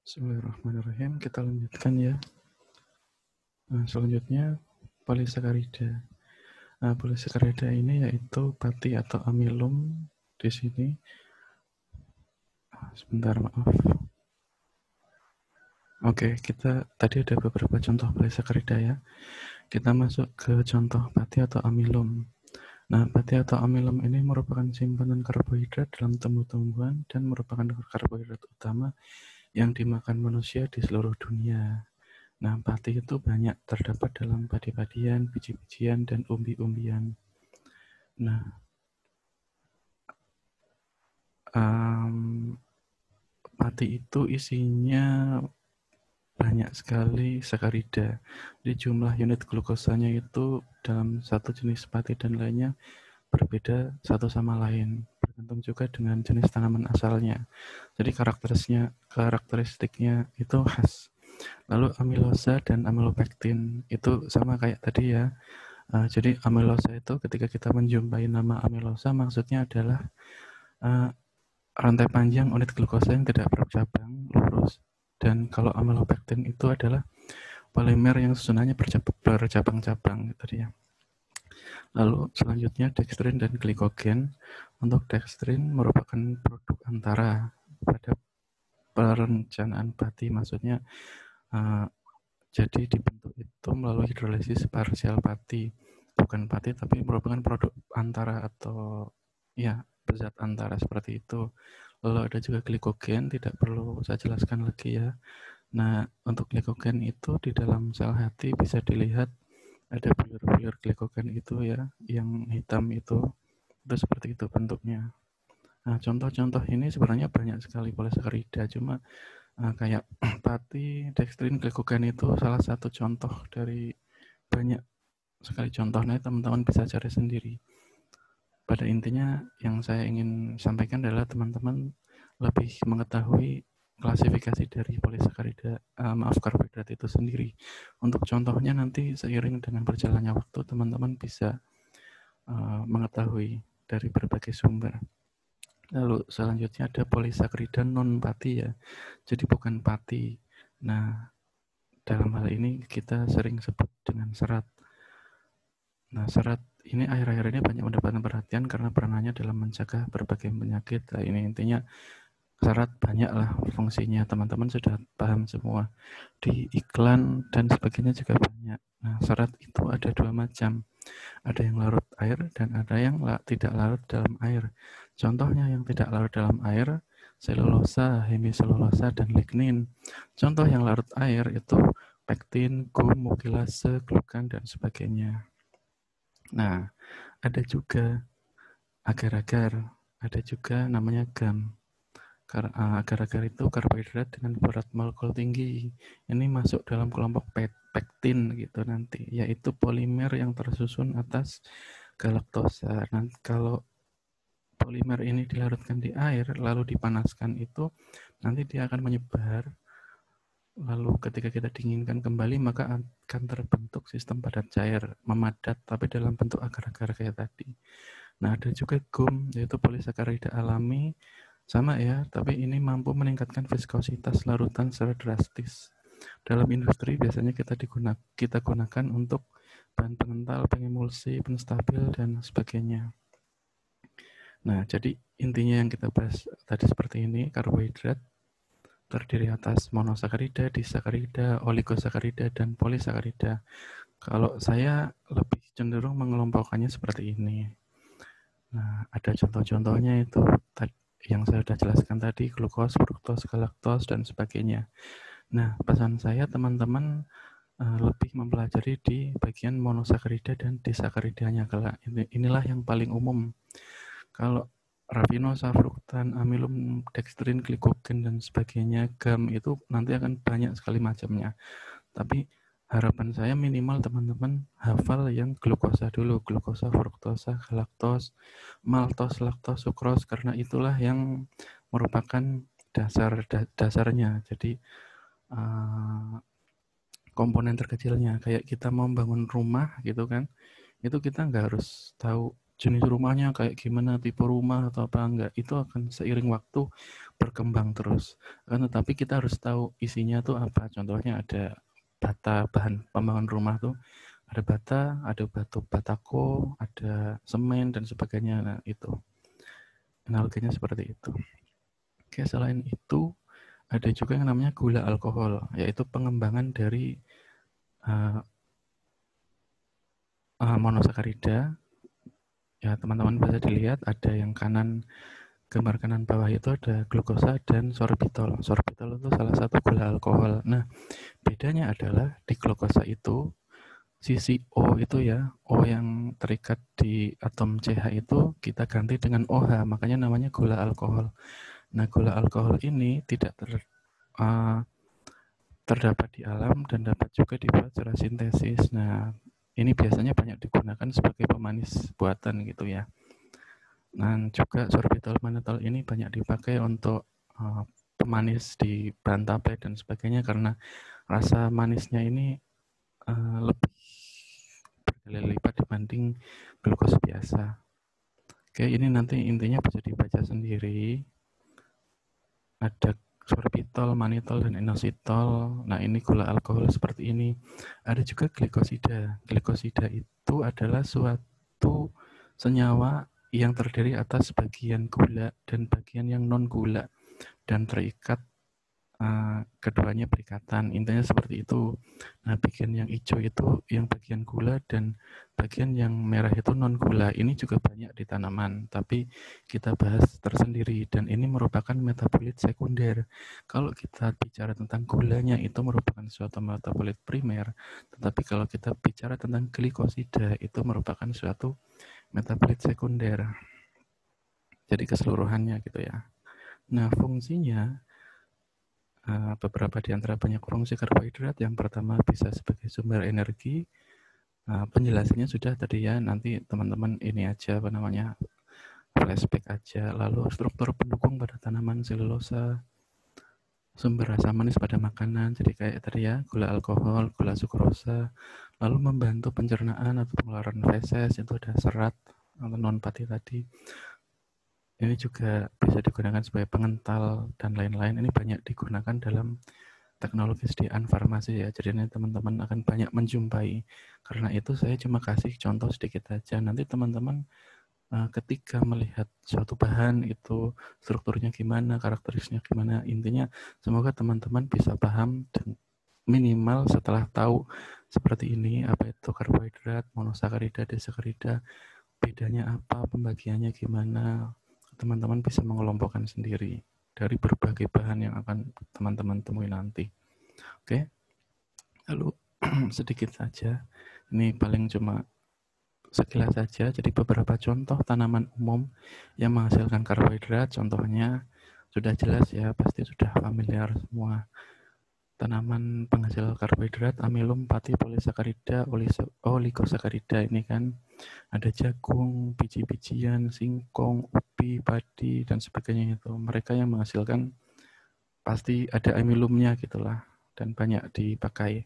Bismillahirrahmanirrahim. Kita lanjutkan ya. Selanjutnya polisakarida. Polisakarida ini yaitu pati atau amilum di sini. Sebentar, maaf. Oke, kita tadi ada beberapa contoh polisakarida ya. Kita masuk ke contoh pati atau amilum. Nah, pati atau amilum ini merupakan simpanan karbohidrat dalam tumbuh-tumbuhan dan merupakan karbohidrat utama yang dimakan manusia di seluruh dunia. Nah, pati itu banyak terdapat dalam padi-padian, biji-bijian, dan umbi-umbian. Nah, pati itu isinya banyak sekali sakarida. Di jumlah unit glukosanya itu dalam satu jenis pati dan lainnya berbeda satu sama lain. Bergantung juga dengan jenis tanaman asalnya. Jadi karakteristiknya itu khas. Lalu amilosa dan amilopektin itu sama kayak tadi ya. Jadi amilosa itu ketika kita menjumpai nama amilosa maksudnya adalah rantai panjang unit glukosa yang tidak bercabang lurus. Dan kalau amilopektin itu adalah polimer yang susunannya bercabang-cabang gitu ya. Lalu selanjutnya dextrin dan glikogen. Untuk dextrin merupakan produk antara pada perencanaan pati, maksudnya jadi dibentuk itu melalui hidrolisis parsial pati, bukan pati tapi merupakan produk antara atau ya zat antara seperti itu. Lalu ada juga glikogen, tidak perlu saya jelaskan lagi ya. Nah, untuk glikogen itu di dalam sel hati bisa dilihat ada bulir-bulir glikogen itu ya, yang hitam itu seperti itu bentuknya. Nah, contoh-contoh ini sebenarnya banyak sekali polisakarida, cuma kayak pati, dextrin, glikogen itu salah satu contoh dari banyak sekali contohnya, teman-teman bisa cari sendiri. Pada intinya yang saya ingin sampaikan adalah teman-teman lebih mengetahui klasifikasi dari polisakarida, karbohidrat itu sendiri. Untuk contohnya nanti seiring dengan berjalannya waktu teman-teman bisa mengetahui dari berbagai sumber. Lalu selanjutnya ada polisakarida non pati ya. Jadi bukan pati. Nah, dalam hal ini kita sering sebut dengan serat. Nah, serat ini akhir-akhir ini banyak mendapatkan perhatian karena peranannya dalam mencegah berbagai penyakit. Nah, ini intinya serat banyaklah fungsinya, teman-teman sudah paham semua. Di iklan dan sebagainya juga banyak. Nah, serat itu ada dua macam. Ada yang larut air dan ada yang tidak larut dalam air. Contohnya yang tidak larut dalam air, selulosa, hemiselulosa, dan lignin. Contoh yang larut air itu pektin, gum, mukilase, glukan, dan sebagainya. Nah, ada juga agar-agar, ada juga namanya GAM. Agar-agar itu karbohidrat dengan berat molekul tinggi. Ini masuk dalam kelompok pektin gitu nanti, yaitu polimer yang tersusun atas galaktosa. Nanti kalau polimer ini dilarutkan di air lalu dipanaskan itu nanti dia akan menyebar. Lalu ketika kita dinginkan kembali maka akan terbentuk sistem padat cair, memadat tapi dalam bentuk agar-agar kayak tadi. Nah, ada juga gum, yaitu polisakarida alami, sama ya, tapi ini mampu meningkatkan viskositas larutan secara drastis. Dalam industri biasanya kita gunakan untuk bahan pengental, pengemulsi, penstabil, dan sebagainya. Nah, jadi intinya yang kita bahas tadi seperti ini, karbohidrat terdiri atas monosakarida, disakarida, oligosakarida, dan polisakarida. Kalau saya lebih cenderung mengelompokkannya seperti ini. Nah, ada contoh-contohnya itu yang saya sudah jelaskan tadi, glukos, fruktos, galaktos, dan sebagainya. Nah, pesan saya teman-teman lebih mempelajari di bagian monosakarida dan disakaridanya. Inilah yang paling umum. Kalau rafinosa, fruktan, amilum, dextrin, glikogen, dan sebagainya, GAM itu nanti akan banyak sekali macamnya. Tapi harapan saya minimal teman-teman hafal yang glukosa dulu, glukosa, fruktosa, galaktos, maltos, laktos, sukros, karena itulah yang merupakan dasarnya. Jadi komponen terkecilnya, kayak kita mau bangun rumah gitu kan, itu kita nggak harus tahu jenis rumahnya kayak gimana, tipe rumah atau apa enggak, itu akan seiring waktu berkembang terus. Tetapi kita harus tahu isinya tuh apa. Contohnya ada bata, bahan pembangunan rumah tuh ada bata, ada batu batako, ada semen dan sebagainya. Nah, itu analoginya seperti itu. Oke, selain itu ada juga yang namanya gula alkohol, yaitu pengembangan dari monosakarida. Ya, teman-teman bisa dilihat ada yang gambar kanan bawah itu ada glukosa dan sorbitol. Sorbitol itu salah satu gula alkohol. Nah, bedanya adalah di glukosa itu sisi O itu ya, O yang terikat di atom CH itu kita ganti dengan OH, makanya namanya gula alkohol. Nah, gula alkohol ini tidak terdapat di alam dan dapat juga dibuat secara sintesis. Nah, ini biasanya banyak digunakan sebagai pemanis buatan gitu ya. Dan juga sorbitol manitol ini banyak dipakai untuk pemanis di bahan tape dan sebagainya karena rasa manisnya ini lebih berkali lipat dibanding glukosa biasa. Oke, ini nanti intinya bisa dibaca sendiri. Ada sorbitol, manitol, dan inositol. Nah, ini gula alkohol seperti ini. Ada juga glikosida. Glikosida itu adalah suatu senyawa yang terdiri atas bagian gula dan bagian yang non gula dan terikat, keduanya berikatan. Intinya seperti itu. Nah, bagian yang hijau itu yang bagian gula dan bagian yang merah itu non gula. Ini juga banyak di tanaman, tapi kita bahas tersendiri dan ini merupakan metabolit sekunder. Kalau kita bicara tentang gulanya itu merupakan suatu metabolit primer, tetapi kalau kita bicara tentang glikosida itu merupakan suatu metabolit sekunder. Jadi keseluruhannya gitu ya. Nah, fungsinya beberapa di antara banyak fungsi karbohidrat. Yang pertama bisa sebagai sumber energi. Penjelasannya sudah tadi ya, nanti teman-teman ini aja apa namanya flashback aja. Lalu struktur pendukung pada tanaman selulosa, sumber rasa manis pada makanan, jadi kayak tadi ya, gula alkohol, gula sukrosa, lalu membantu pencernaan atau pengeluaran feses, itu ada serat atau non-fatty tadi. Ini juga bisa digunakan sebagai pengental dan lain-lain. Ini banyak digunakan dalam teknologi sediaan farmasi ya. Jadi ini teman-teman akan banyak menjumpai. Karena itu saya cuma kasih contoh sedikit aja. Nanti teman-teman ketika melihat suatu bahan itu strukturnya gimana, karakteristiknya gimana, intinya semoga teman-teman bisa paham dan minimal setelah tahu seperti ini, apa itu karbohidrat, monosakarida, disakarida, bedanya apa, pembagiannya gimana, teman-teman bisa mengelompokkan sendiri dari berbagai bahan yang akan teman-teman temui nanti. Oke, lalu sedikit saja, ini paling cuma sekilas saja. Jadi beberapa contoh tanaman umum yang menghasilkan karbohidrat, contohnya sudah jelas ya, pasti sudah familiar semua. Tanaman penghasil karbohidrat, amilum, pati, polisakarida, oligosakarida ini kan ada jagung, biji-bijian, singkong, ubi, padi, dan sebagainya itu. Mereka yang menghasilkan pasti ada amilumnya gitulah dan banyak dipakai.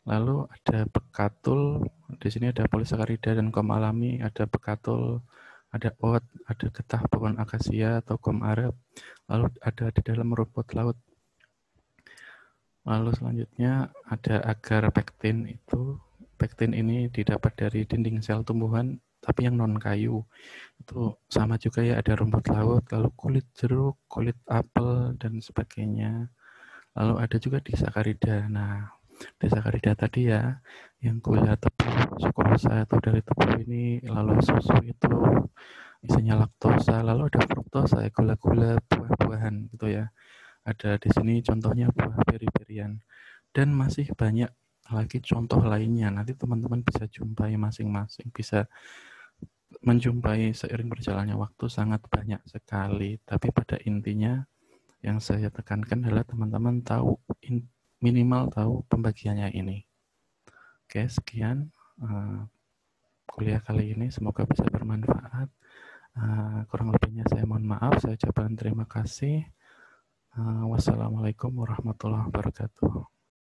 Lalu ada bekatul, di sini ada polisakarida dan gom alami, ada bekatul, ada oat, ada getah pohon akasia atau gom Arab, lalu ada di dalam rumput laut. Lalu selanjutnya ada agar pektin itu. Pektin ini didapat dari dinding sel tumbuhan, tapi yang non kayu. Itu sama juga ya, ada rumput laut, lalu kulit jeruk, kulit apel, dan sebagainya. Lalu ada juga disakarida. Nah, disakarida tadi ya, yang gula tebu, sukrosa itu dari tebu ini, lalu susu itu isinya laktosa, lalu ada fruktosa, gula-gula buah-buahan gitu ya. Ada di sini contohnya buah beri-berian. Dan masih banyak lagi contoh lainnya. Nanti teman-teman bisa jumpai masing-masing. Bisa menjumpai seiring berjalannya waktu sangat banyak sekali. Tapi pada intinya yang saya tekankan adalah teman-teman tahu, minimal tahu pembagiannya ini. Oke, sekian kuliah kali ini. Semoga bisa bermanfaat. Kurang lebihnya saya mohon maaf. Saya ucapkan terima kasih. Wassalamualaikum warahmatullahi wabarakatuh.